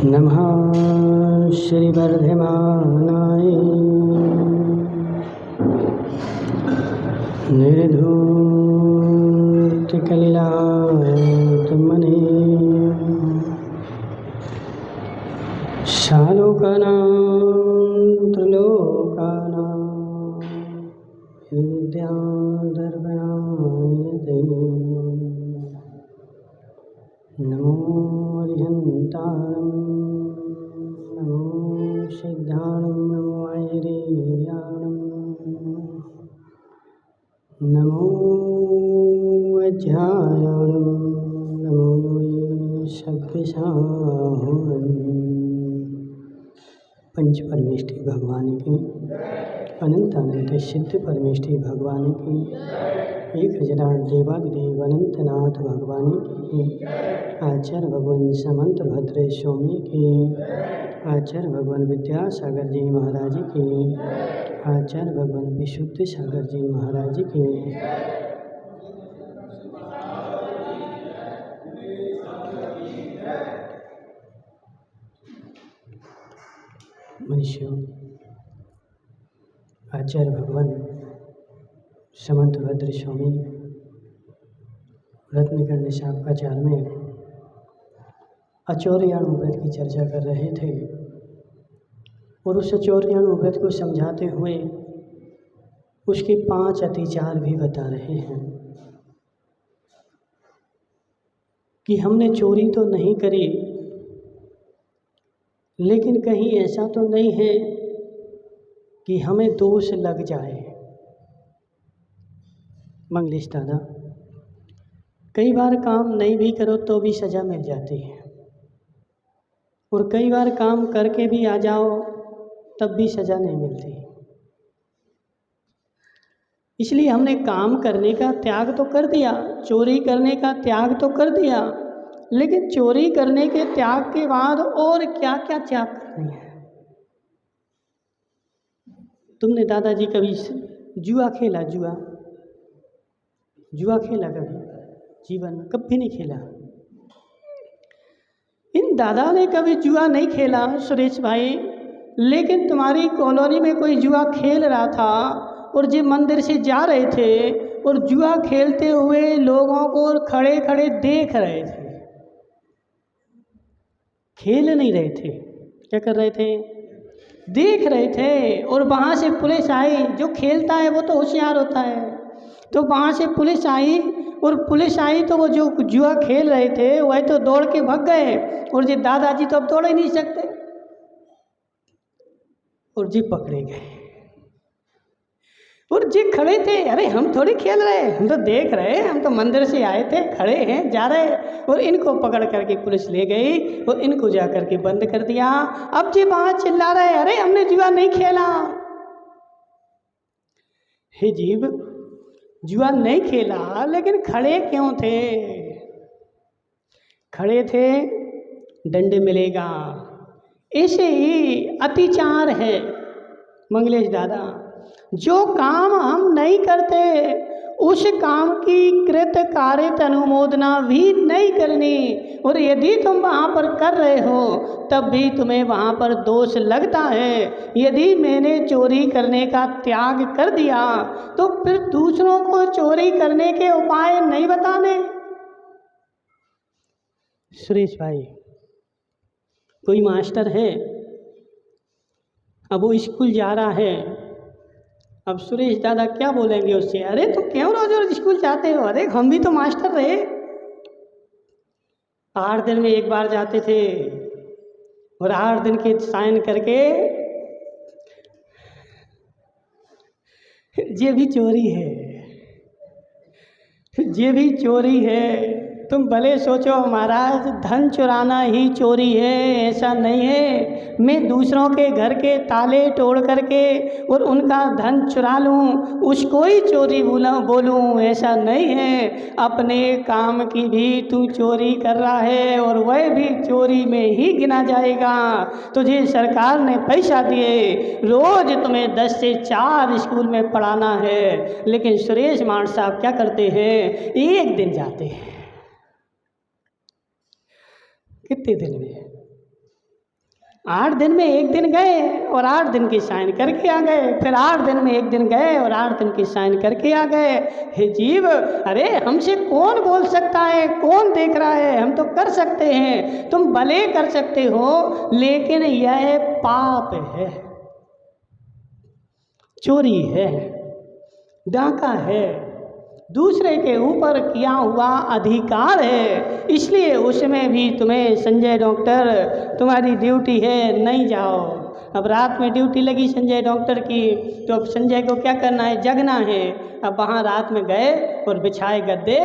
नमः श्री वर्धमानाय निर्धूतकलिलात्मने शालोकानां त्रिलोकानां विद्याधर्मणाय ते नमो अरिहन्ताणं नमो सिद्धाणं नमो ऐरेयाणं नमो अध्यायाणं नमो लोये शब्दशाहूणम्। पंच परमेष्ठी भगवान की, अनंत अनंत सिद्ध परमेष्ठी भगवान की, 1000 देवादिदेव अनंतनाथ भगवान की, आचार्य भगवान समंत भद्र स्वामी की, आचार्य भगवान विद्यासागर जी महाराज की, आचार्य भगवान विशुद्ध सागर जी महाराज की, मनुष्यों, आचार्य भगवान समंत भद्र स्वामी रत्नकर्ण शाखाचार में अचौर्याणु व्रत की चर्चा कर रहे थे और उस अचौर्याणु व्रत को समझाते हुए उसके 5 अतिचार भी बता रहे हैं कि हमने चोरी तो नहीं करी, लेकिन कहीं ऐसा तो नहीं है कि हमें दोष लग जाए। मंगलेश दादा, कई बार काम नहीं भी करो तो भी सज़ा मिल जाती है और कई बार काम करके भी आ जाओ तब भी सज़ा नहीं मिलती। इसलिए हमने काम करने का त्याग तो कर दिया, चोरी करने का त्याग तो कर दिया, लेकिन चोरी करने के त्याग के बाद और क्या क्या त्याग करनी है। तुमने दादाजी कभी जुआ खेला? जुआ खेला कभी जीवन में? कभी नहीं खेला। इन दादा ने कभी जुआ नहीं खेला सुरेश भाई, लेकिन तुम्हारी कॉलोनी में कोई जुआ खेल रहा था और जो मंदिर से जा रहे थे और जुआ खेलते हुए लोगों को खड़े खड़े देख रहे थे, खेल नहीं रहे थे। क्या कर रहे थे? देख रहे थे। और वहाँ से पुलिस आई। जो खेलता है वो तो होशियार होता है, तो वहाँ से पुलिस आई और पुलिस आई तो वो जो जुआ खेल रहे थे वह तो दौड़ के भाग गए और जी दादाजी तो अब दौड़ ही नहीं सकते और जी पकड़े गए। और जी खड़े थे, अरे हम थोड़ी खेल रहे, हम तो देख रहे, हम तो मंदिर से आए थे, खड़े हैं, जा रहे, और इनको पकड़ करके पुलिस ले गई और इनको जा करके बंद कर दिया। अब जी वहाँ चिल्ला रहे, अरे हमने जुआ नहीं खेला। हे जीव, जुआ नहीं खेला, लेकिन खड़े क्यों थे? खड़े थे दंड मिलेगा। ऐसे ही अतिचार है मंगलेश दादा। जो काम हम नहीं करते उस काम की कृत कारित अनुमोदना भी नहीं करनी, और यदि तुम वहाँ पर कर रहे हो तब भी तुम्हें वहाँ पर दोष लगता है। यदि मैंने चोरी करने का त्याग कर दिया तो फिर दूसरों को चोरी करने के उपाय नहीं बताने। सुरेश भाई, कोई मास्टर है, अब वो स्कूल जा रहा है, अब सुरेश दादा क्या बोलेंगे उससे? अरे तो क्यों रोज रोज स्कूल जाते हो? अरे हम भी तो मास्टर रहे, 8 दिन में एक बार जाते थे और 8 दिन के साइन करके ये भी चोरी है, ये भी चोरी है। तुम भले सोचो महाराज धन चुराना ही चोरी है, ऐसा नहीं है। मैं दूसरों के घर के ताले तोड़ करके और उनका धन चुरा लूँ उसको ही चोरी बोलूँ, ऐसा नहीं है। अपने काम की भी तू चोरी कर रहा है और वह भी चोरी में ही गिना जाएगा। तुझे सरकार ने पैसा दिए, रोज तुम्हें 10 से 4 स्कूल में पढ़ाना है, लेकिन सुरेश मान साहब क्या करते हैं? एक दिन जाते हैं। कितने दिन में? 8 दिन में 1 दिन गए और 8 दिन की साइन करके आ गए, फिर 8 दिन में 1 दिन गए और 8 दिन की साइन करके आ गए। हे जीव, अरे हमसे कौन बोल सकता है, कौन देख रहा है? हम तो कर सकते हैं, तुम भले कर सकते हो, लेकिन यह पाप है, चोरी है, डाका है, दूसरे के ऊपर किया हुआ अधिकार है। इसलिए उसमें भी तुम्हें संजय डॉक्टर, तुम्हारी ड्यूटी है, नहीं जाओ। अब रात में ड्यूटी लगी संजय डॉक्टर की, तो अब संजय को क्या करना है? जगना है। अब वहाँ रात में गए और बिछाए गद्दे।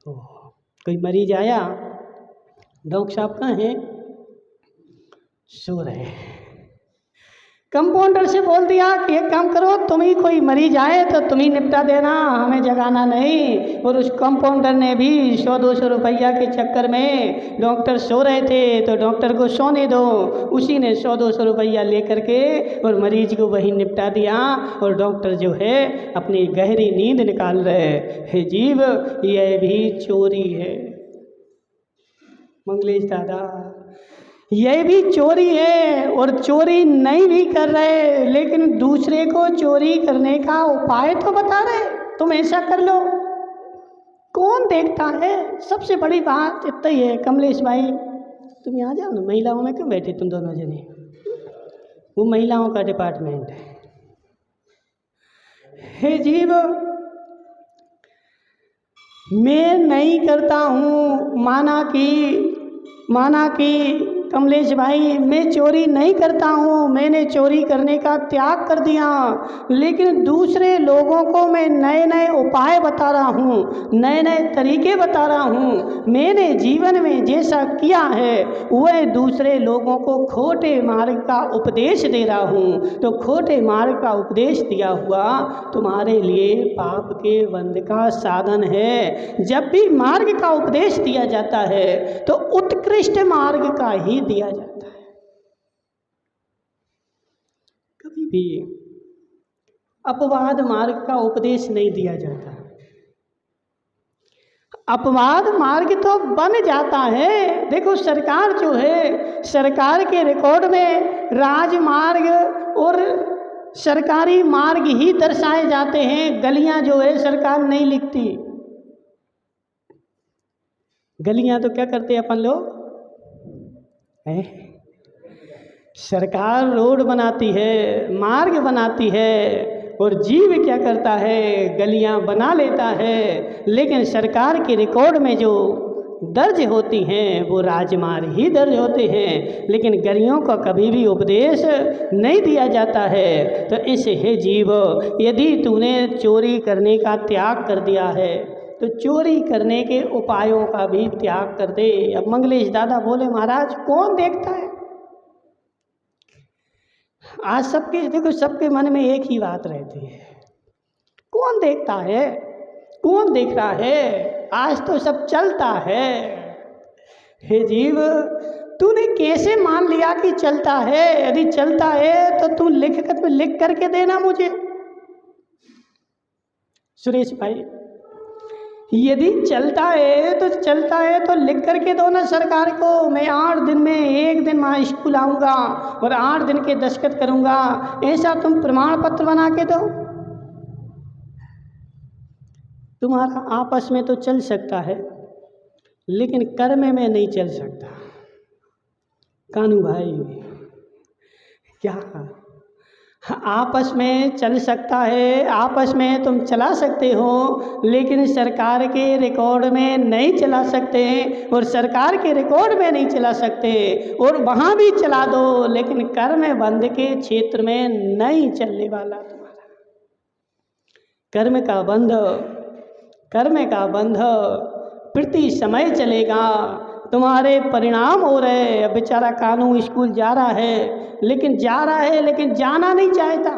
कोई मरीज आया, डॉक्टर साहब कहाँ हैं? सो रहे। कंपाउंडर से बोल दिया कि एक काम करो, तुम ही कोई मरीज आए तो तुम ही निपटा देना, हमें जगाना नहीं। और उस कंपाउंडर ने भी 100-200 रुपया के चक्कर में, डॉक्टर सो रहे थे तो डॉक्टर को सोने दो, उसी ने 100-200 रुपया ले करके और मरीज को वही निपटा दिया। और डॉक्टर जो है अपनी गहरी नींद निकाल रहे। हे जीव, यह भी चोरी है। मंगलेश दादा, यह भी चोरी है। और चोरी नहीं भी कर रहे, लेकिन दूसरे को चोरी करने का उपाय तो बता रहे, तुम ऐसा कर लो। कौन देखता है? सबसे बड़ी बात इतना ही है। कमलेश भाई, तुम यहाँ जाओ ना, महिलाओं में क्यों बैठे तुम दोनों जने? वो महिलाओं का डिपार्टमेंट है। हे जीव, मैं नहीं करता हूँ, माना कि कमलेश भाई मैं चोरी नहीं करता हूँ, मैंने चोरी करने का त्याग कर दिया, लेकिन दूसरे लोगों को मैं नए नए उपाय बता रहा हूँ, नए नए तरीके बता रहा हूँ। मैंने जीवन में जैसा किया है वह दूसरे लोगों को खोटे मार्ग का उपदेश दे रहा हूँ। तो खोटे मार्ग का उपदेश दिया हुआ तुम्हारे लिए पाप के बंध का साधन है। जब भी मार्ग का उपदेश दिया जाता है तो उत्कृष्ट मार्ग का ही दिया जाता है, कभी भी अपवाद मार्ग का उपदेश नहीं दिया जाता। अपवाद मार्ग तो बन जाता है। देखो, सरकार जो है, सरकार के रिकॉर्ड में राजमार्ग और सरकारी मार्ग ही दर्शाए जाते हैं। गलियां जो है सरकार नहीं लिखती। गलियां तो क्या करते हैं अपन लोग हैं? सरकार रोड बनाती है, मार्ग बनाती है, और जीव क्या करता है? गलियां बना लेता है। लेकिन सरकार के रिकॉर्ड में जो दर्ज होती हैं वो राजमार्ग ही दर्ज होते हैं, लेकिन गलियों का कभी भी उपदेश नहीं दिया जाता है। तो इस हे जीव, यदि तूने चोरी करने का त्याग कर दिया है तो चोरी करने के उपायों का भी त्याग कर दे। अब मंगलेश दादा बोले, महाराज कौन देखता है? आज सबके, देखो, सबके मन में एक ही बात रहती है, कौन देखता है, कौन देख रहा है? आज तो सब चलता है। हे जीव, तूने कैसे मान लिया कि चलता है? यदि चलता है तो तू लिख करके देना मुझे। सुरेश भाई, यदि चलता है तो लिख करके दो ना सरकार को। मैं 8 दिन में 1 दिन वहाँ स्कूल आऊँगा और 8 दिन के दस्तखत करूँगा, ऐसा तुम प्रमाण पत्र बना के दो। तुम्हारा आपस में तो चल सकता है, लेकिन कर्म में नहीं चल सकता। कानू भाई, क्या आपस में चल सकता है, आपस में तुम चला सकते हो, लेकिन सरकार के रिकॉर्ड में नहीं चला सकते। और सरकार के रिकॉर्ड में नहीं चला सकते, और वहाँ भी चला दो, लेकिन कर्म बंध के क्षेत्र में नहीं चलने वाला तुम्हारा। कर्म का बंध प्रति समय चलेगा। तुम्हारे परिणाम हो रहे हैं। अब बेचारा कानू स्कूल जा रहा है, लेकिन जाना नहीं चाहता।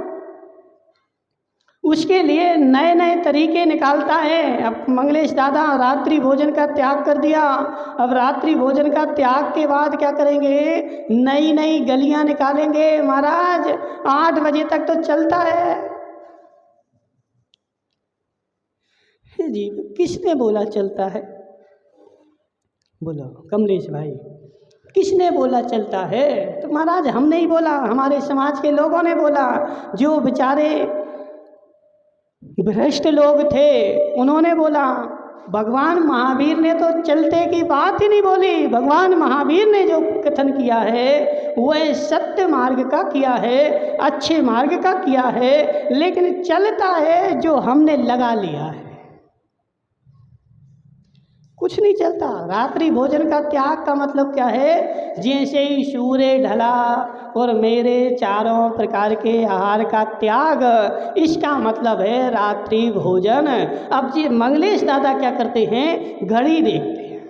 उसके लिए नए नए तरीके निकालता है। अब मंगलेश दादा रात्रि भोजन का त्याग कर दिया। अब रात्रि भोजन का त्याग के बाद क्या करेंगे? नई नई गलियां निकालेंगे। महाराज 8 बजे तक तो चलता है। जी, किसने बोला चलता है? बोलो कमलेश भाई, किसने बोला चलता है? तो महाराज हम नहीं बोला, हमारे समाज के लोगों ने बोला। जो बेचारे भ्रष्ट लोग थे उन्होंने बोला। भगवान महावीर ने तो चलते की बात ही नहीं बोली। भगवान महावीर ने जो कथन किया है वह सत्य मार्ग का किया है, अच्छे मार्ग का किया है, लेकिन चलता है जो हमने लगा लिया है, कुछ नहीं चलता। रात्रि भोजन का त्याग का मतलब क्या है? जैसे ही सूर्य ढला और मेरे चारों प्रकार के आहार का त्याग, इसका मतलब है रात्रि भोजन। अब जी मंगलेश दादा क्या करते हैं? घड़ी देखते हैं।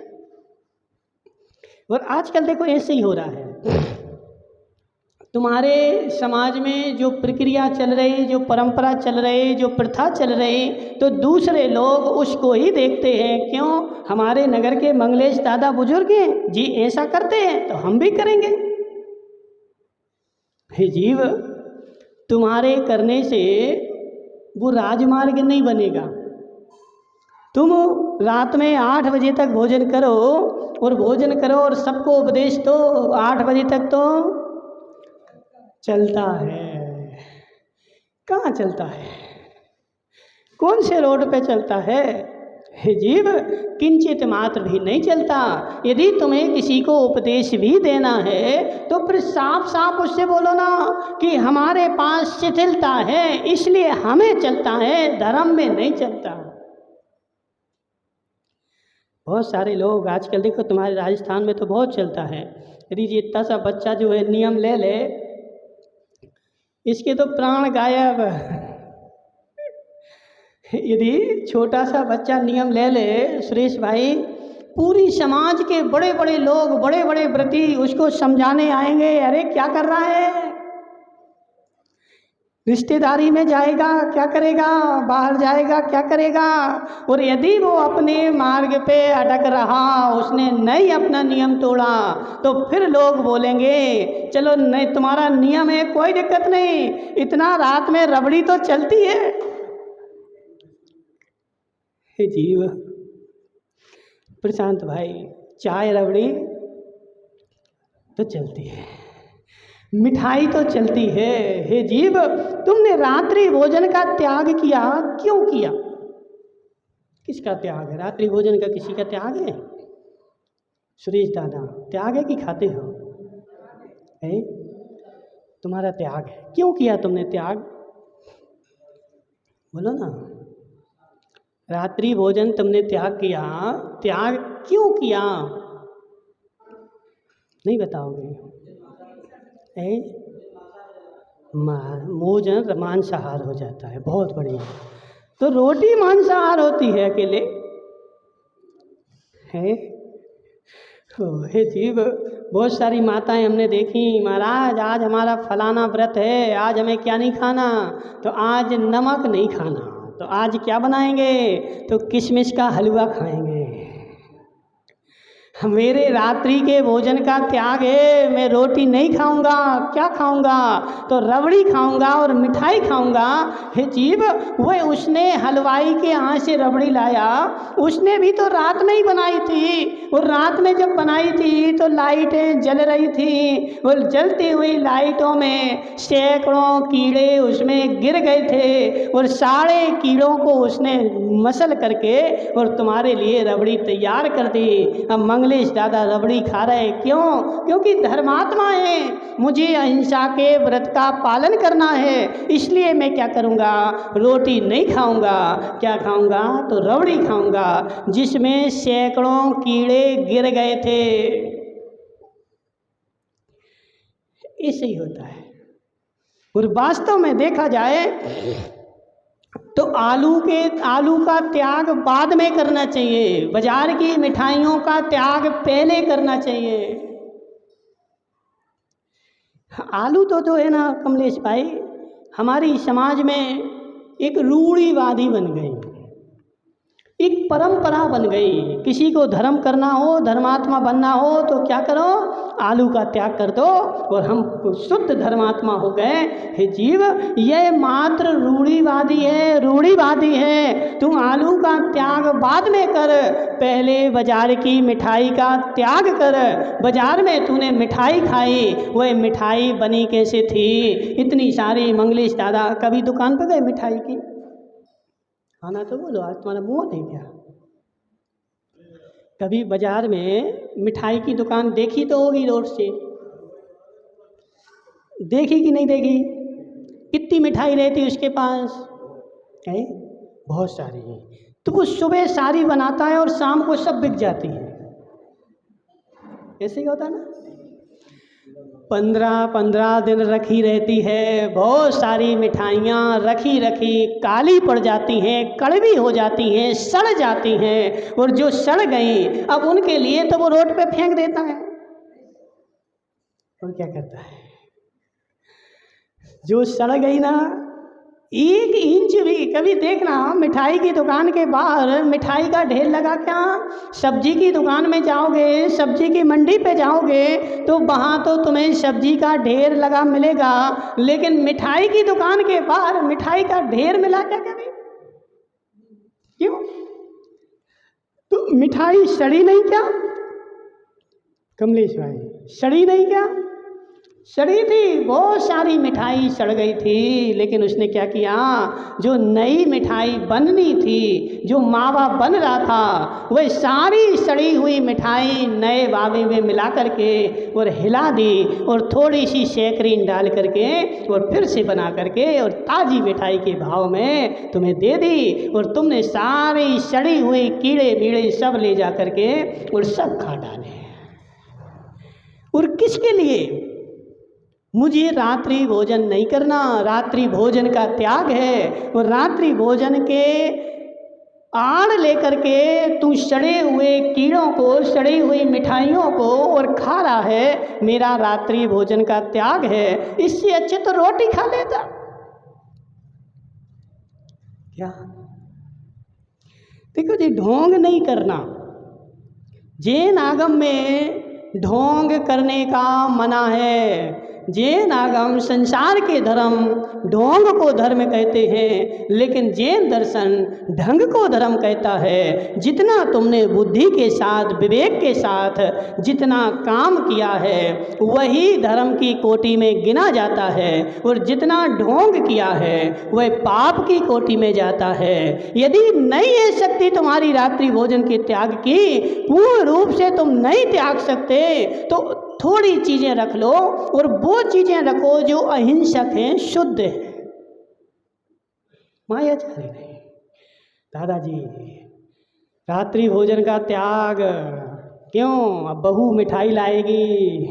और आजकल देखो ऐसे ही हो रहा है। तुम्हारे समाज में जो प्रक्रिया चल रही, जो परंपरा चल रही, जो प्रथा चल रही, तो दूसरे लोग उसको ही देखते हैं। क्यों? हमारे नगर के मंगलेश दादा बुजुर्ग हैं जी, ऐसा करते हैं तो हम भी करेंगे। हे जीव, तुम्हारे करने से वो राजमार्ग नहीं बनेगा। तुम रात में 8 बजे तक भोजन करो और सबको उपदेश दो। 8 बजे तक तो चलता है, कहाँ चलता है? कौन से रोड पे चलता है? हे जीव, किंचित मात्र भी नहीं चलता। यदि तुम्हें किसी को उपदेश भी देना है तो फिर साफ साफ उससे बोलो ना कि हमारे पास शिथिलता है इसलिए हमें चलता है, धर्म में नहीं चलता। बहुत सारे लोग आजकल देखो, तुम्हारे राजस्थान में तो बहुत चलता है। यदि ये इतना सा बच्चा जो है नियम ले ले, इसके तो प्राण गायब। यदि छोटा सा बच्चा नियम ले ले सुरेश भाई, पूरी समाज के बड़े बड़े लोग, बड़े बड़े व्रती उसको समझाने आएंगे, अरे क्या कर रहा है? रिश्तेदारी में जाएगा क्या करेगा, बाहर जाएगा क्या करेगा? और यदि वो अपने मार्ग पे अटक रहा, उसने नहीं अपना नियम तोड़ा, तो फिर लोग बोलेंगे चलो नहीं, तुम्हारा नियम है कोई दिक्कत नहीं, इतना रात में रबड़ी तो चलती है। हे जीव, प्रशांत भाई, चाय रबड़ी तो चलती है, मिठाई तो चलती है। हे जीव, तुमने रात्रि भोजन का त्याग किया, क्यों किया? किसका त्याग है? रात्रि भोजन का किसी का त्याग है? सुरेश दादा, त्याग है कि खाते हो? है तुम्हारा त्याग है। क्यों किया तुमने त्याग? बोलो ना। रात्रि भोजन तुमने त्याग किया, त्याग क्यों किया? नहीं बताओगे? भोजन मांसाहार हो जाता है, बहुत बढ़िया। तो रोटी मांसाहार होती है अकेले है? हे जीव, बहुत सारी माताएं हमने देखी, महाराज आज हमारा फलाना व्रत है, आज हमें क्या नहीं खाना, तो आज नमक नहीं खाना, तो आज क्या बनाएंगे? तो किशमिश का हलवा खाएंगे। मेरे रात्रि के भोजन का त्याग है, मैं रोटी नहीं खाऊंगा, क्या खाऊंगा? तो रबड़ी खाऊंगा और मिठाई खाऊंगा। हे जीव, वह उसने हलवाई के यहाँ से रबड़ी लाया, उसने भी तो रात में ही बनाई थी, और रात में जब बनाई थी तो लाइटें जल रही थी, और जलती हुई लाइटों में सैकड़ों कीड़े उसमें गिर गए थे, और सारे कीड़ों को उसने मसल करके और तुम्हारे लिए रबड़ी तैयार कर दी। अब मंगलेश दादा रबड़ी खा रहे, क्यों? क्योंकि धर्मात्मा है, मुझे अहिंसा के व्रत का पालन करना है, इसलिए मैं क्या करूँगा? रोटी नहीं खाऊंगा, क्या खाऊंगा? तो रबड़ी खाऊंगा जिसमें सैकड़ों कीड़े गिर गए थे। ऐसे ही होता है। और वास्तव में देखा जाए तो आलू का त्याग बाद में करना चाहिए, बाजार की मिठाइयों का त्याग पहले करना चाहिए। आलू तो जो है ना कमलेश भाई, हमारी समाज में एक रूढ़िवादी बन गई। एक परंपरा बन गई। किसी को धर्म करना हो, धर्मात्मा बनना हो तो क्या करो, आलू का त्याग कर दो और हम शुद्ध धर्मात्मा हो गए। हे जीव, यह मात्र रूढ़िवादी है, रूढ़िवादी है। तुम आलू का त्याग बाद में कर, पहले बाजार की मिठाई का त्याग कर। बाजार में तूने मिठाई खाई, वह मिठाई बनी कैसे थी? इतनी सारी मंगलेश दादा कभी दुकान पर गए मिठाई की? खाना तो बोलो, आज तुम्हारा मुंह नहीं क्या? कभी बाजार में मिठाई की दुकान देखी तो होगी, रोड से देखी कि नहीं देखी? कितनी मिठाई रहती उसके पास है? बहुत सारी है। तो वो सुबह सारी बनाता है और शाम को सब बिक जाती है। ऐसे ही होता ना, 15-15 दिन रखी रहती है, बहुत सारी मिठाइयाँ रखी रखी काली पड़ जाती हैं, कड़वी हो जाती हैं, सड़ जाती हैं। और जो सड़ गई अब उनके लिए तो वो रोड पे फेंक देता है। और क्या करता है? जो सड़ गई ना, 1 इंच भी, कभी देखना मिठाई की दुकान के बाहर मिठाई का ढेर लगा क्या? सब्जी की दुकान में जाओगे, सब्जी की मंडी पे जाओगे तो वहाँ तो तुम्हें सब्जी का ढेर लगा मिलेगा, लेकिन मिठाई की दुकान के बाहर मिठाई का ढेर मिला क्या कभी? क्यों? तो मिठाई सड़ी नहीं क्या कमलेश भाई? सड़ी नहीं क्या? सड़ी थी, बहुत सारी मिठाई सड़ गई थी। लेकिन उसने क्या किया, जो नई मिठाई बननी थी, जो मावा बन रहा था, वह सारी सड़ी हुई मिठाई नए बावे में मिला करके और हिला दी और थोड़ी सी शक्कर डाल करके और फिर से बना करके और ताज़ी मिठाई के भाव में तुम्हें दे दी। और तुमने सारी सड़ी हुई कीड़े वीड़े सब ले जा करके और सब खा डाले। और किसके लिए? मुझे रात्रि भोजन नहीं करना, रात्रि भोजन का त्याग है। और रात्रि भोजन के आड़ लेकर के तू सड़े हुए कीड़ों को, सड़ी हुई मिठाइयों को और खा रहा है। मेरा रात्रि भोजन का त्याग है, इससे अच्छे तो रोटी खा लेता। क्या देखो जी, ढोंग नहीं करना। जैन आगम में ढोंग करने का मना है। जैन आगम, संसार के धर्म ढोंग को धर्म कहते हैं, लेकिन जैन दर्शन ढंग को धर्म कहता है। जितना तुमने बुद्धि के साथ, विवेक के साथ जितना काम किया है वही धर्म की कोटि में गिना जाता है, और जितना ढोंग किया है वह पाप की कोटि में जाता है। यदि नहीं है शक्ति तुम्हारी रात्रि भोजन के त्याग की, पूर्ण रूप से तुम नहीं त्याग सकते, तो थोड़ी चीज़ें रख लो और वो चीज़ें रखो जो अहिंसक हैं, शुद्ध हैं, मायाचारी नहीं। दादाजी, रात्रि भोजन का त्याग क्यों? अब बहू मिठाई लाएगी,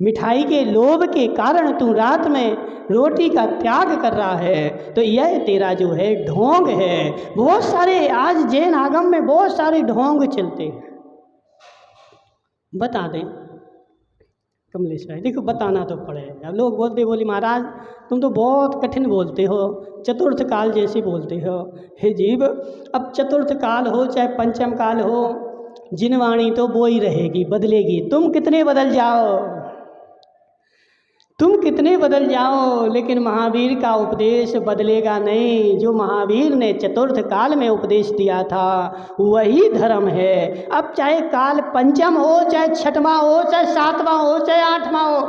मिठाई के लोभ के कारण तू रात में रोटी का त्याग कर रहा है, तो यह तेरा जो है ढोंग है। बहुत सारे आज जैन आगम में बहुत सारे ढोंग चलते हैं। बता दें कमलेश भाई, देखो बताना तो पड़ेगा। अब लोग बोलते, बोली महाराज तुम तो बहुत कठिन बोलते हो, चतुर्थ काल जैसे बोलते हो। हे जीव, अब चतुर्थ काल हो चाहे पंचम काल हो, जिनवाणी तो वो ही रहेगी, बदलेगी। तुम कितने बदल जाओ, तुम कितने बदल जाओ, लेकिन महावीर का उपदेश बदलेगा नहीं। जो महावीर ने चतुर्थ काल में उपदेश दिया था वही धर्म है। अब चाहे काल पंचम हो, चाहे छठवां हो, चाहे सातवां हो, चाहे आठवां हो,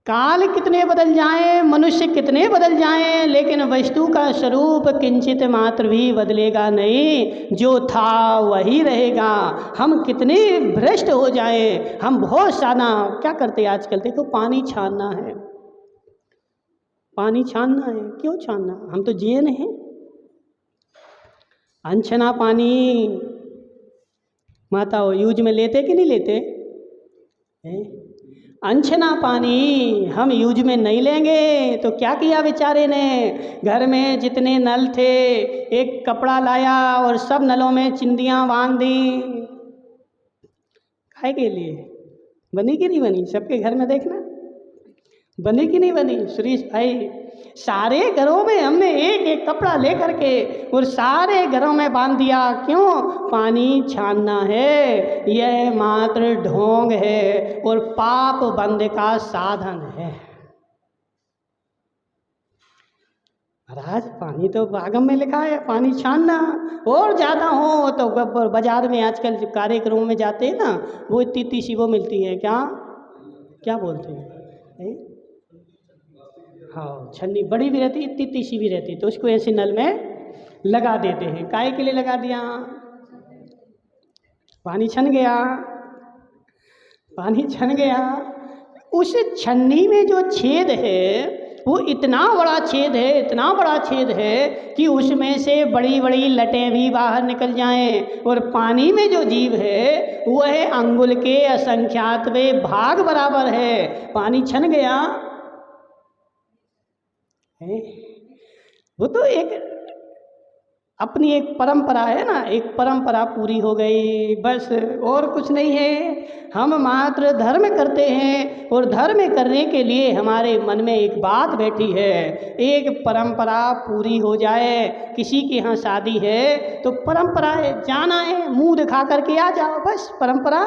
काल कितने बदल जाएं, मनुष्य कितने बदल जाएं, लेकिन वस्तु का स्वरूप किंचित मात्र भी बदलेगा नहीं। जो था वही रहेगा। हम कितने भ्रष्ट हो जाएं, हम बहुत सारा क्या करते हैं आजकल, देखो पानी छानना है, पानी छानना है, क्यों छानना? हम तो जैन हैं। अनछना पानी माता हो यूज में लेते कि नहीं लेते हैं? अनछना पानी हम यूज में नहीं लेंगे तो क्या किया बेचारे ने? घर में जितने नल थे एक कपड़ा लाया और सब नलों में चिंदियाँ बांध दी। खाए के लिए बनी कि नहीं बनी? सबके घर में देखना बनी कि नहीं बनी सुरेश भाई? सारे घरों में हमने एक एक कपड़ा लेकर के और सारे घरों में बांध दिया। क्यों? पानी छानना है, यह मात्र ढोंग है और पाप बंद का साधन है। महाराज पानी तो आगम में लिखा है पानी छानना, और ज़्यादा हो तो बाजार में आजकल जो कार्यक्रमों में जाते हैं ना, वो इतनी इतनी सी वो मिलती है, क्या क्या बोलते हैं? हाँ, छन्नी बड़ी भी रहती है, इतनी इतनी सी भी रहती है, तो उसको ऐसे नल में लगा देते हैं। काहे के लिए लगा दिया? पानी छन गया, पानी छन गया। उस छन्नी में जो छेद है वो इतना बड़ा छेद है, इतना बड़ा छेद है कि उसमें से बड़ी बड़ी लटें भी बाहर निकल जाएं। और पानी में जो जीव है वह अंगुल के असंख्यातवें भाग बराबर है। पानी छन गया है, वो तो एक अपनी एक परंपरा है ना, एक परंपरा पूरी हो गई, बस और कुछ नहीं है। हम मात्र धर्म करते हैं और धर्म करने के लिए हमारे मन में एक बात बैठी है, एक परंपरा पूरी हो जाए। किसी के यहाँ शादी है तो परंपरा है, जाना है, मुंह दिखा करके आ जाओ, बस परंपरा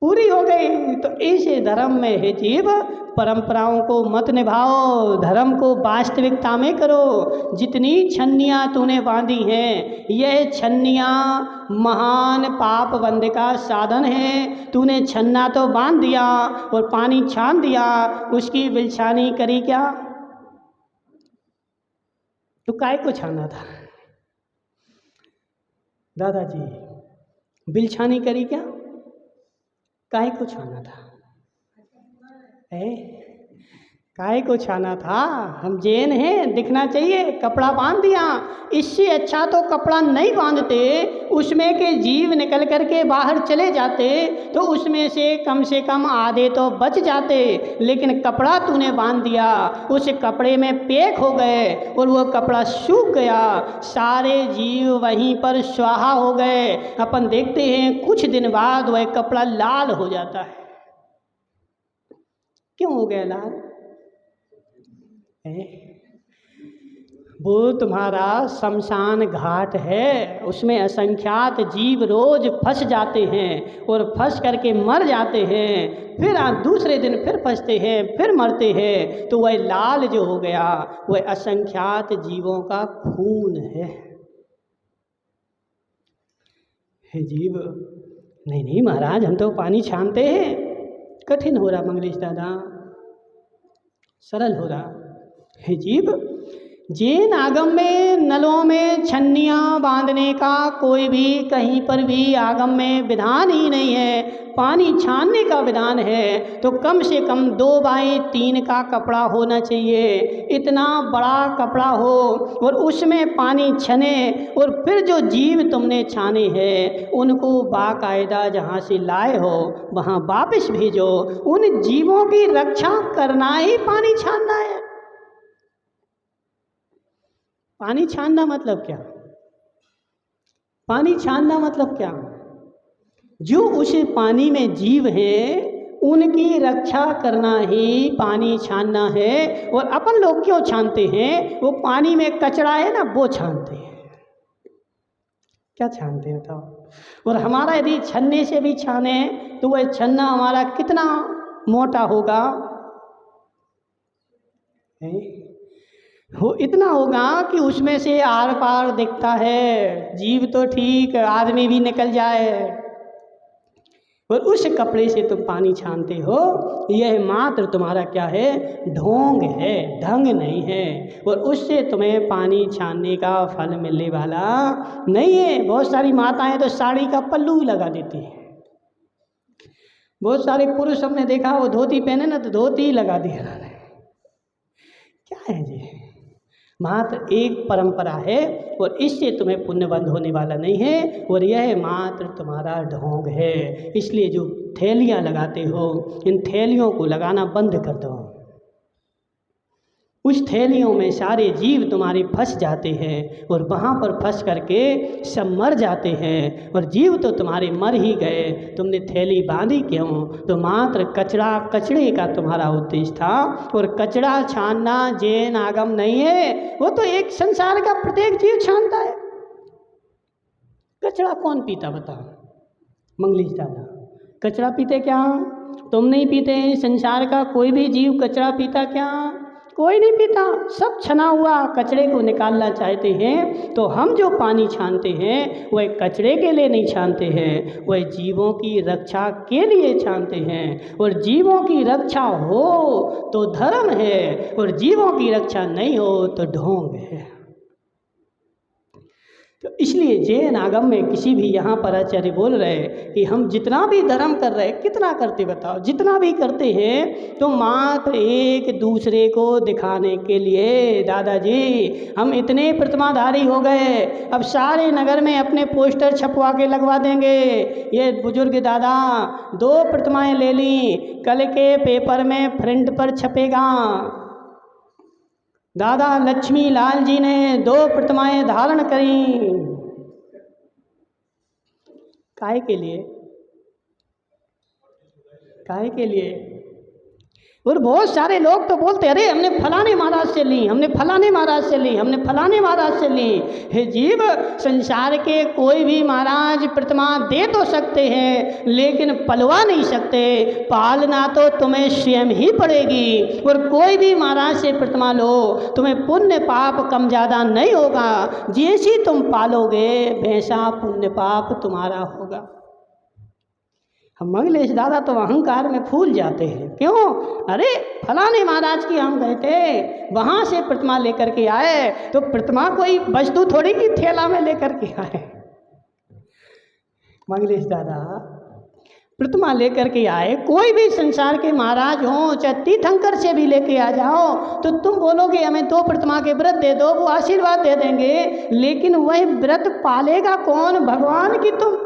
पूरी हो गई। तो इस धर्म में है जीव, परंपराओं को मत निभाओ, धर्म को वास्तविकता में करो। जितनी छन्नियाँ तूने बांधी हैं, यह छन्नियाँ महान पाप बंद का साधन है। तूने छन्ना तो बांध दिया और पानी छान दिया, उसकी बिलछानी करी क्या? तो काय को छाना था दादाजी? बिलछानी करी क्या? काय को छाना था? काय को छाना था? हम जैन हैं, दिखना चाहिए, कपड़ा बांध दिया। इससे अच्छा तो कपड़ा नहीं बांधते, उसमें के जीव निकल करके बाहर चले जाते तो उसमें से कम आधे तो बच जाते। लेकिन कपड़ा तूने बांध दिया, उस कपड़े में पैक हो गए और वो कपड़ा सूख गया, सारे जीव वहीं पर स्वाहा हो गए। अपन देखते हैं कुछ दिन बाद वह कपड़ा लाल हो जाता है। क्यों हो गया लाल? वो तुम्हारा शमशान घाट है, उसमें असंख्यात जीव रोज फंस जाते हैं और फंस करके मर जाते हैं, फिर दूसरे दिन फिर फंसते हैं, फिर मरते हैं। तो वह लाल जो हो गया वह असंख्यात जीवों का खून है। हे जीव, नहीं नहीं महाराज, हम तो पानी छानते हैं। कठिन हो रहा मंगलेश दादा, सरल हो रहा। हे जीव, जैन आगम में नलों में छन्नियाँ बांधने का कोई भी कहीं पर भी आगम में विधान ही नहीं है। पानी छानने का विधान है तो कम से कम 2x3 का कपड़ा होना चाहिए। इतना बड़ा कपड़ा हो और उसमें पानी छने और फिर जो जीव तुमने छाने हैं उनको बाकायदा जहाँ से लाए हो वहाँ वापस भेजो। उन जीवों की रक्षा करना ही पानी छानना है। पानी छानना मतलब क्या? पानी छानना मतलब क्या? जो उस पानी में जीव हैं उनकी रक्षा करना ही पानी छानना है। और अपन लोग क्यों छानते हैं? वो पानी में कचरा है ना, वो छानते हैं। क्या छानते हैं बताओ? और हमारा यदि छन्ने से भी छाने तो वह छन्ना हमारा कितना मोटा होगा? वो इतना होगा कि उसमें से आर पार दिखता है। जीव तो ठीक, आदमी भी निकल जाए। और उस कपड़े से तुम पानी छानते हो, यह मात्र तुम्हारा क्या है? ढोंग है, ढंग नहीं है। और उससे तुम्हें पानी छानने का फल मिलने वाला नहीं है। बहुत सारी माताएं तो साड़ी का पल्लू लगा देती हैं। बहुत सारे पुरुष हमने देखा वो धोती पहने ना तो धोती लगा दी उन्होंने। क्या है जी? मात्र एक परंपरा है और इससे तुम्हें पुण्यबंध होने वाला नहीं है। और यह मात्र तुम्हारा ढोंग है। इसलिए जो थैलियाँ लगाते हो, इन थैलियों को लगाना बंद कर दो। उस थैलियों में सारे जीव तुम्हारे फंस जाते हैं और वहाँ पर फंस करके सब मर जाते हैं, और जीव तो तुम्हारे मर ही गए। तुमने थैली बांधी क्यों? तो मात्र कचरा कचड़े का तुम्हारा उद्देश्य था, और कचड़ा छानना जैन आगम नहीं है, वो तो एक संसार का प्रत्येक जीव छानता है। कचड़ा कौन पीता बताओ? मंगलेश दादा कचड़ा पीते क्या? तुम नहीं पीते, संसार का कोई भी जीव कचड़ा पीता क्या? कोई नहीं पीता। सब छना हुआ कचड़े को निकालना चाहते हैं, तो हम जो पानी छानते हैं वह कचड़े के लिए नहीं छानते हैं, वह जीवों की रक्षा के लिए छानते हैं। और जीवों की रक्षा हो तो धर्म है, और जीवों की रक्षा नहीं हो तो ढोंग है। तो इसलिए जैन आगम में किसी भी यहाँ पर आचार्य बोल रहे कि हम जितना भी धर्म कर रहे, कितना करते बताओ? जितना भी करते हैं तो मात्र एक दूसरे को दिखाने के लिए। दादाजी हम इतने प्रतिमाधारी हो गए, अब सारे नगर में अपने पोस्टर छपवा के लगवा देंगे। ये बुजुर्ग दादा 2 प्रतिमाएं ले ली, कल के पेपर में फ्रंट पर छपेगा, दादा लक्ष्मी लाल जी ने 2 प्रतिमाएं धारण करी। काहे के लिए? काहे के लिए? और बहुत सारे लोग तो बोलते अरे हमने फलाने महाराज से ली, हमने फलाने महाराज से ली, हमने फलाने महाराज से ली। हे जीव, संसार के कोई भी महाराज प्रतिमा दे तो सकते हैं, लेकिन पलवा नहीं सकते। पालना तो तुम्हें स्वयं ही पड़ेगी। और कोई भी महाराज से प्रतिमा लो, तुम्हें पुण्य पाप कम ज़्यादा नहीं होगा। जैसी तुम पालोगे वैसा पुण्य पाप तुम्हारा होगा। हम मंगलेश दादा तो अहंकार में फूल जाते हैं। क्यों? अरे फलाने महाराज की हम गए थे, वहाँ से प्रतिमा लेकर के आए, तो प्रतिमा कोई वस्तु थोड़ी की थैला में लेकर के आए। मंगलेश दादा प्रतिमा लेकर के आए, कोई भी संसार के महाराज हों, चाहे तीर्थंकर से भी लेके आ जाओ, तो तुम बोलोगे हमें 2 प्रतिमा के व्रत दे दो, वो आशीर्वाद दे देंगे। लेकिन वह व्रत पालेगा कौन? भगवान की तुम।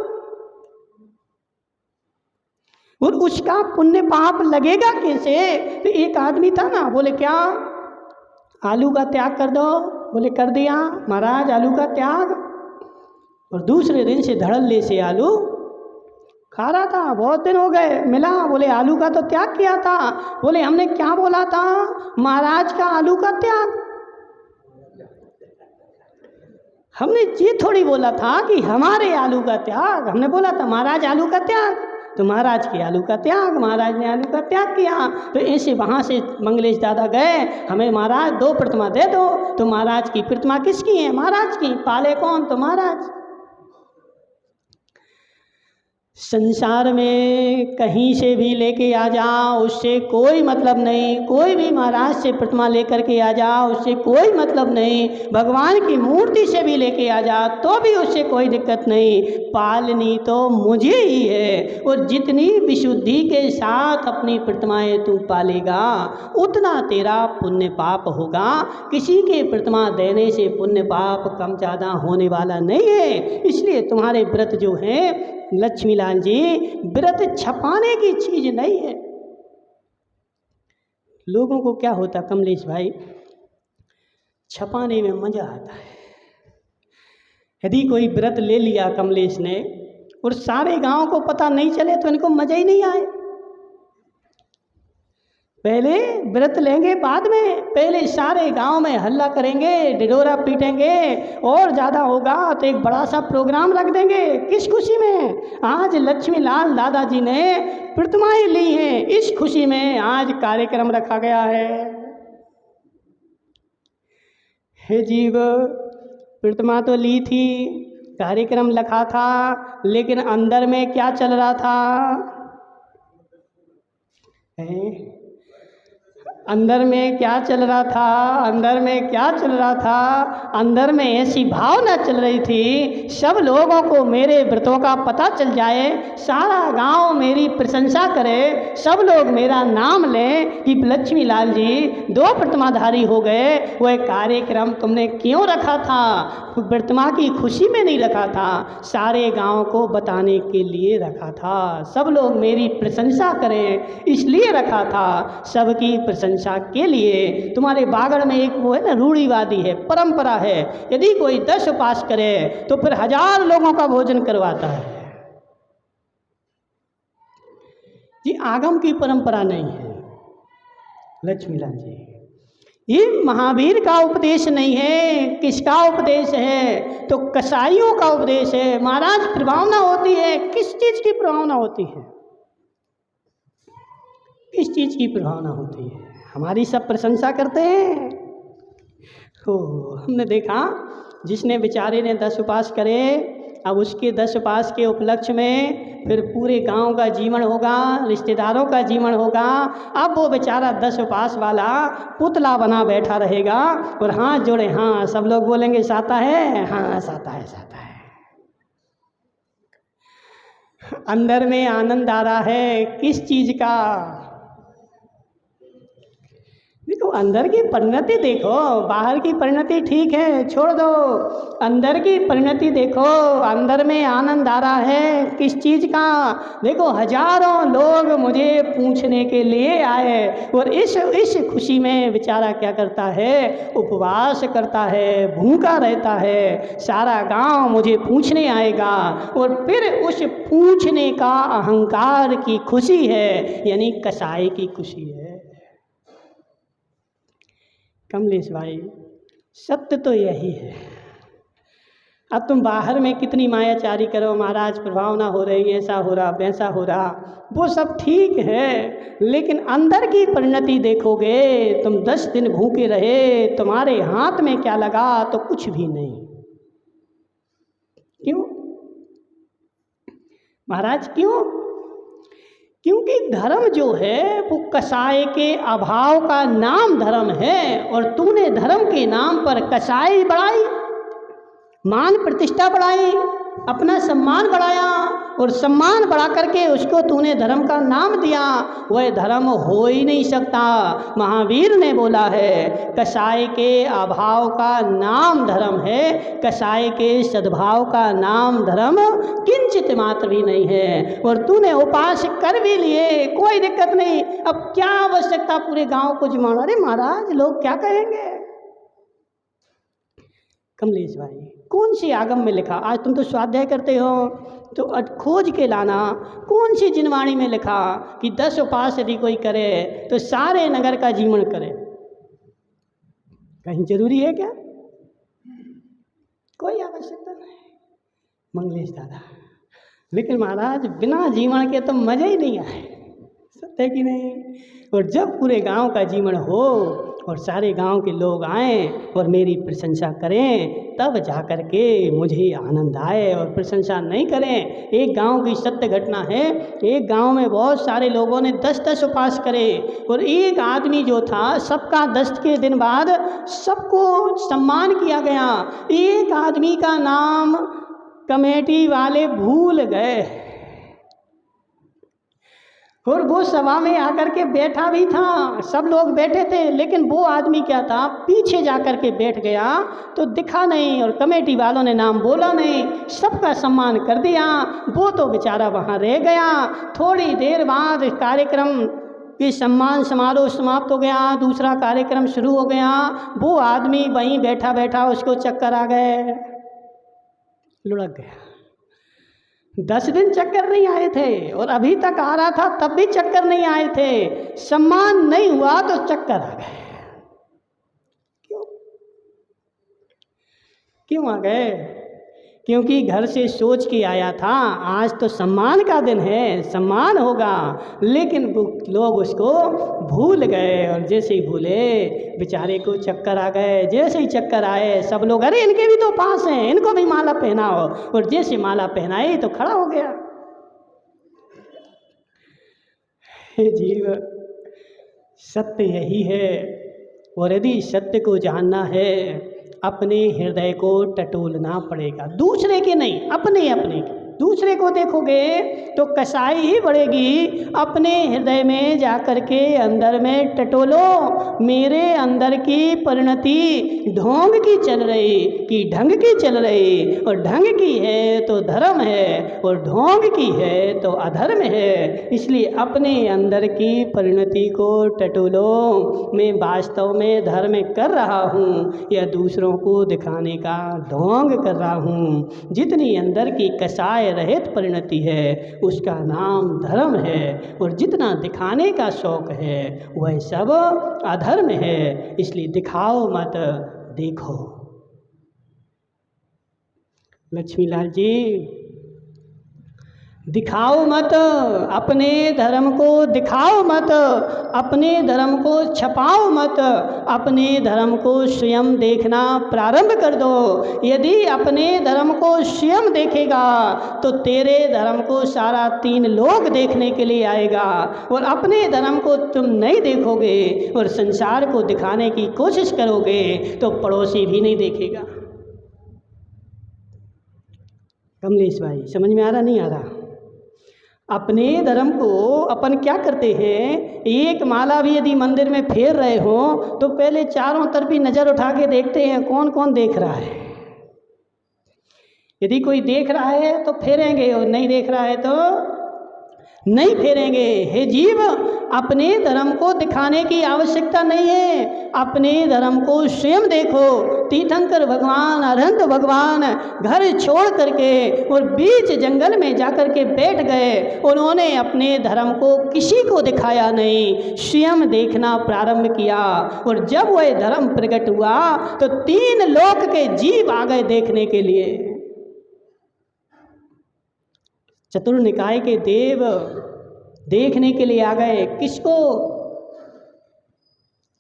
और उसका पुण्य पाप लगेगा कैसे? तो एक आदमी था ना, बोले क्या आलू का त्याग कर दो? बोले कर दिया महाराज आलू का त्याग। और दूसरे दिन से धड़ल्ले से आलू खा रहा था, बहुत दिन हो गए मिला। बोले आलू का तो त्याग किया था। बोले हमने क्या बोला था? महाराज का आलू का त्याग। हमने ये थोड़ी बोला था कि हमारे आलू का त्याग, हमने बोला था महाराज आलू का त्याग। तो महाराज की आलू का त्याग, महाराज ने आलू का त्याग किया। तो ऐसे वहाँ से मंगलेश दादा गए, हमें महाराज 2 प्रतिमा दे दो। तो महाराज की प्रतिमा किसकी है? महाराज की। पाले कौन? तो महाराज। संसार में कहीं से भी लेके आ जाओ, उससे कोई मतलब नहीं। कोई भी महाराज से प्रतिमा लेकर के आ जाओ, उससे कोई मतलब नहीं। भगवान की मूर्ति से भी लेके आ जाओ तो भी उससे कोई दिक्कत नहीं। पालनी तो मुझे ही है। और जितनी विशुद्धि के साथ अपनी प्रतिमाएं तू पालेगा, उतना तेरा पुण्य पाप होगा। किसी के प्रतिमा देने से पुण्य पाप कम ज़्यादा होने वाला नहीं है। इसलिए तुम्हारे व्रत जो हैं लक्ष्मीलाल जी, व्रत छपाने की चीज नहीं है। लोगों को क्या होता कमलेश भाई, छपाने में मजा आता है। यदि कोई व्रत ले लिया कमलेश ने और सारे गांव को पता नहीं चले तो इनको मजा ही नहीं आए। पहले व्रत लेंगे बाद में, पहले सारे गांव में हल्ला करेंगे, ढिढोरा पीटेंगे, और ज़्यादा होगा तो एक बड़ा सा प्रोग्राम रख देंगे। किस खुशी में? आज लक्ष्मीलाल दादाजी ने प्रतिमाएं ली हैं, इस खुशी में आज कार्यक्रम रखा गया है। हे जीव, प्रतिमा तो ली थी, कार्यक्रम रखा था, लेकिन अंदर में क्या चल रहा था? अंदर में क्या चल रहा था? अंदर में क्या चल रहा था? अंदर में ऐसी भावना चल रही थी, सब लोगों को मेरे व्रतों का पता चल जाए, सारा गांव मेरी प्रशंसा करे, सब लोग मेरा नाम लें कि लक्ष्मीलाल जी 2 प्रतिमाधारी हो गए। वह कार्यक्रम तुमने क्यों रखा था? प्रतिमा की खुशी में नहीं रखा था, सारे गांव को बताने के लिए रखा था। सब लोग मेरी प्रशंसा करें इसलिए रखा था। सबकी प्रशंसा प्रशंसा के लिए। तुम्हारे बागड़ में एक वो है ना, रूढ़िवादी है, परंपरा है, यदि कोई 10 उपास करे तो फिर 1000 लोगों का भोजन करवाता है। जी आगम की परंपरा नहीं है लक्ष्मीलाल जी, ये महावीर का उपदेश नहीं है। किसका उपदेश है? तो कसाईयों का उपदेश है। महाराज प्रभावना होती है, किस चीज की प्रभावना होती है? किस चीज की प्रभावना होती है? हमारी सब प्रशंसा करते हैं। हो हमने देखा जिसने बेचारे ने 10 उपास करे, अब उसके 10 उपास के उपलक्ष्य में फिर पूरे गांव का जीवन होगा, रिश्तेदारों का जीवन होगा। अब वो बेचारा 10 उपास वाला पुतला बना बैठा रहेगा और हाथ जोड़े, हाँ सब लोग बोलेंगे साता है, हाँ साता है, साता है। अंदर में आनंद आ रहा है किस चीज का? देखो अंदर की परिणति देखो, बाहर की परिणति ठीक है छोड़ दो, अंदर की परिणति देखो। अंदर में आनंद आ रहा है किस चीज का? देखो 1000 लोग मुझे पूछने के लिए आए और इस खुशी में बेचारा क्या करता है? उपवास करता है, भूखा रहता है। सारा गांव मुझे पूछने आएगा और फिर उस पूछने का अहंकार की खुशी है, यानी कसाई की खुशी है। कमलेश भाई सत्य तो यही है। अब तुम बाहर में कितनी मायाचारी करो, महाराज प्रभावना हो रही, ऐसा हो रहा, वैसा हो रहा, वो सब ठीक है, लेकिन अंदर की परिणति देखोगे। तुम 10 दिन भूखे रहे, तुम्हारे हाथ में क्या लगा? तो कुछ भी नहीं। क्यों महाराज, क्यों? क्योंकि धर्म जो है वो कसाई के अभाव का नाम धर्म है, और तूने धर्म के नाम पर कसाई बढ़ाई, मान प्रतिष्ठा बढ़ाई, अपना सम्मान बढ़ाया, और सम्मान बढ़ा करके उसको तूने धर्म का नाम दिया। वह धर्म हो ही नहीं सकता। महावीर ने बोला है कसाई के अभाव का नाम धर्म है, कसाई के सद्भाव का नाम धर्म किंचित मात्र भी नहीं है। और तूने उपास कर भी लिए, कोई दिक्कत नहीं, अब क्या आवश्यकता पूरे गांव को जिमाना? अरे महाराज लोग क्या कहेंगे? कमलेश भाई कौन सी आगम में लिखा? आज तुम तो स्वाध्याय करते हो तो खोज के लाना, कौन सी जिनवाणी में लिखा कि 10 उपास यदि कोई करे तो सारे नगर का जीवन करे? कहीं जरूरी है क्या? कोई आवश्यकता नहीं मंगलेश दादा। लेकिन महाराज बिना जीवन के तो मज़े ही नहीं आए, सत्य कि नहीं? और जब पूरे गांव का जीवन हो और सारे गांव के लोग आएं और मेरी प्रशंसा करें, तब जाकर के मुझे आनंद आए। और प्रशंसा नहीं करें। एक गांव की सत्य घटना है, एक गांव में बहुत सारे लोगों ने 10-10 उपास करे, और एक आदमी जो था, सबका 10 के दिन बाद सबको सम्मान किया गया। एक आदमी का नाम कमेटी वाले भूल गए, और वो सभा में आकर के बैठा भी था, सब लोग बैठे थे, लेकिन वो आदमी क्या था, पीछे जाकर के बैठ गया तो दिखा नहीं, और कमेटी वालों ने नाम बोला नहीं, सबका सम्मान कर दिया। वो तो बेचारा वहाँ रह गया। थोड़ी देर बाद कार्यक्रम के सम्मान समारोह समाप्त हो गया, दूसरा कार्यक्रम शुरू हो गया। वो आदमी वहीं बैठा बैठा उसको चक्कर आ गए, लुढ़क गया। 10 दिन चक्कर नहीं आए थे, और अभी तक आ रहा था तब भी चक्कर नहीं आए थे। सम्मान नहीं हुआ तो चक्कर आ गए। क्यों? क्यों आ गए? क्योंकि घर से सोच के आया था आज तो सम्मान का दिन है, सम्मान होगा, लेकिन लोग उसको भूल गए। और जैसे ही भूले बेचारे को चक्कर आ गए। जैसे ही चक्कर आए सब लोग, अरे इनके भी तो पास हैं, इनको भी माला पहनाओ। और जैसे माला पहनाई तो खड़ा हो गया। हे जीव, सत्य यही है। और यदि सत्य को जानना है, अपने हृदय को टटोलना पड़ेगा, दूसरे के नहीं, अपने अपने। दूसरे को देखोगे तो कसाई ही बढ़ेगी। अपने हृदय में जा कर के अंदर में टटोलो, मेरे अंदर की परिणति ढोंग की चल रही कि ढंग की चल रही, और ढंग की है तो धर्म है और ढोंग की है तो अधर्म है। इसलिए अपने अंदर की परिणति को टटोलो, मैं वास्तव में धर्म कर रहा हूँ या दूसरों को दिखाने का ढोंग कर रहा हूँ। जितनी अंदर की कसाय रहित परिणति है उसका नाम धर्म है, और जितना दिखाने का शौक है वह सब अधर्म है। इसलिए दिखाओ मत, देखो। लक्ष्मीलाल जी, दिखाओ मत, अपने धर्म को दिखाओ मत, अपने धर्म को छपाओ मत, अपने धर्म को स्वयं देखना प्रारंभ कर दो। यदि अपने धर्म को स्वयं देखेगा तो तेरे धर्म को सारा 3 लोग देखने के लिए आएगा, और अपने धर्म को तुम नहीं देखोगे और संसार को दिखाने की कोशिश करोगे तो पड़ोसी भी नहीं देखेगा। कमलेश भाई, समझ में आ रहा नहीं आ रहा? अपने धर्म को अपन क्या करते हैं, एक माला भी यदि मंदिर में फेर रहे हो तो पहले चारों तरफ ही नज़र उठा के देखते हैं कौन कौन देख रहा है। यदि कोई देख रहा है तो फेरेंगे, और नहीं देख रहा है तो नहीं फेरेंगे। हे जीव, अपने धर्म को दिखाने की आवश्यकता नहीं है, अपने धर्म को स्वयं देखो। तीर्थंकर भगवान, अरहंत भगवान घर छोड़ करके और बीच जंगल में जाकर के बैठ गए। उन्होंने अपने धर्म को किसी को दिखाया नहीं, स्वयं देखना प्रारंभ किया, और जब वह धर्म प्रकट हुआ तो 3 लोक के जीव आ गए देखने के लिए। चतुर्निकाय के देव देखने के लिए आ गए। किसको?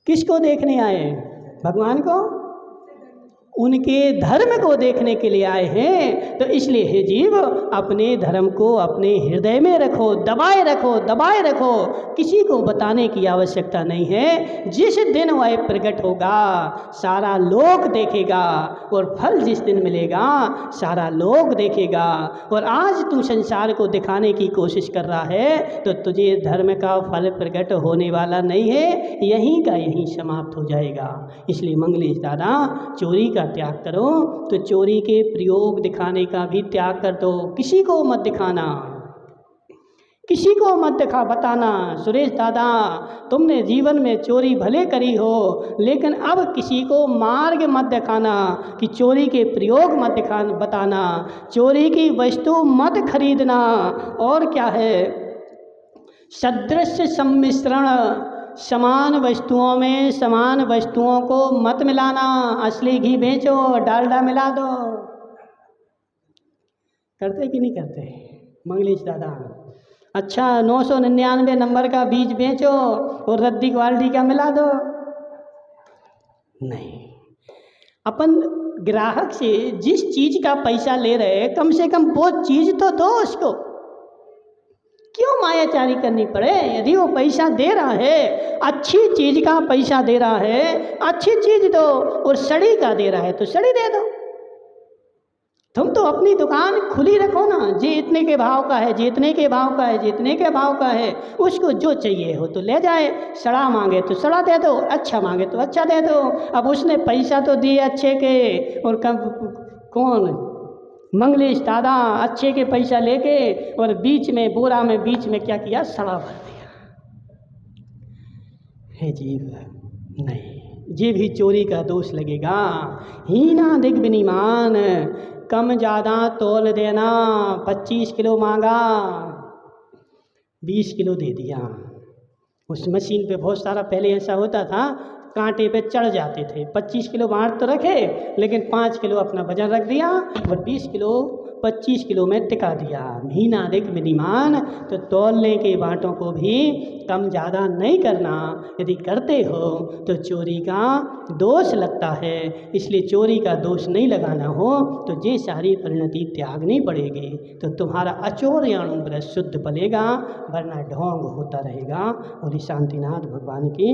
किसको देखने आए? भगवान को? उनके धर्म को देखने के लिए आए हैं। तो इसलिए हे जीव, अपने धर्म को अपने हृदय में रखो, दबाए रखो, दबाए रखो। किसी को बताने की आवश्यकता नहीं है। जिस दिन वह प्रकट होगा सारा लोक देखेगा, और फल जिस दिन मिलेगा सारा लोक देखेगा। और आज तू संसार को दिखाने की कोशिश कर रहा है तो तुझे धर्म का फल प्रकट होने वाला नहीं है, यहीं का यहीं समाप्त हो जाएगा। इसलिए मंगलेश दादा, चोरी का त्याग करो तो चोरी के प्रयोग दिखाने का भी त्याग कर दो। किसी को मत दिखाना, किसी को मत दिखा बताना। सुरेश दादा, तुमने जीवन में चोरी भले करी हो, लेकिन अब किसी को मार्ग मत दिखाना कि चोरी के प्रयोग मत दिखा बताना, चोरी की वस्तु मत खरीदना। और क्या है, सदृश सम्मिश्रण, समान वस्तुओं में समान वस्तुओं को मत मिलाना। असली घी बेचो, डालडा मिला दो। करते कि नहीं करते मंगलेश दादा? अच्छा, 999 नंबर का बीज बेचो और रद्दी क्वालिटी का मिला दो। नहीं, अपन ग्राहक से जिस चीज़ का पैसा ले रहे कम से कम वो चीज़ तो दो उसको। क्यों मायाचारी करनी पड़े? यदि वो पैसा दे रहा है, अच्छी चीज़ का पैसा दे रहा है, अच्छी चीज़ दो, और सड़ी का दे रहा है तो सड़ी दे दो। तुम तो अपनी दुकान खुली रखो ना, जे इतने के भाव का है, जितने के भाव का है, जितने के भाव का है, उसको जो चाहिए हो तो ले जाए। सड़ा मांगे तो सड़ा दे दो, अच्छा मांगे तो अच्छा दे दो। अब उसने पैसा तो दिए अच्छे के, और कौन? मंगलेश दादा अच्छे के पैसा लेके और बीच में बोरा में बीच में क्या किया, सड़ा भर दिया। हे जीव, नहीं, ये भी चोरी का दोष लगेगा। हीना दिग विनिमान, कम ज़्यादा तोल देना। 25 किलो मांगा, 20 किलो दे दिया। उस मशीन पे बहुत सारा पहले ऐसा होता था, कांटे पे चढ़ जाते थे। 25 किलो बांट तो रखे, लेकिन 5 किलो अपना वजन रख दिया और 20 किलो 25 किलो में टिका दिया। मीना अधिक विनिमान, तो तौलने के बाँटों को भी कम ज़्यादा नहीं करना। यदि करते हो तो चोरी का दोष लगता है। इसलिए चोरी का दोष नहीं लगाना हो तो ये सारी परिणति त्यागनी पड़ेगी, तो तुम्हारा अचोर याणु ब्रज शुद्ध पलेगा, वरना ढोंग होता रहेगा। और शांतिनाथ भगवान की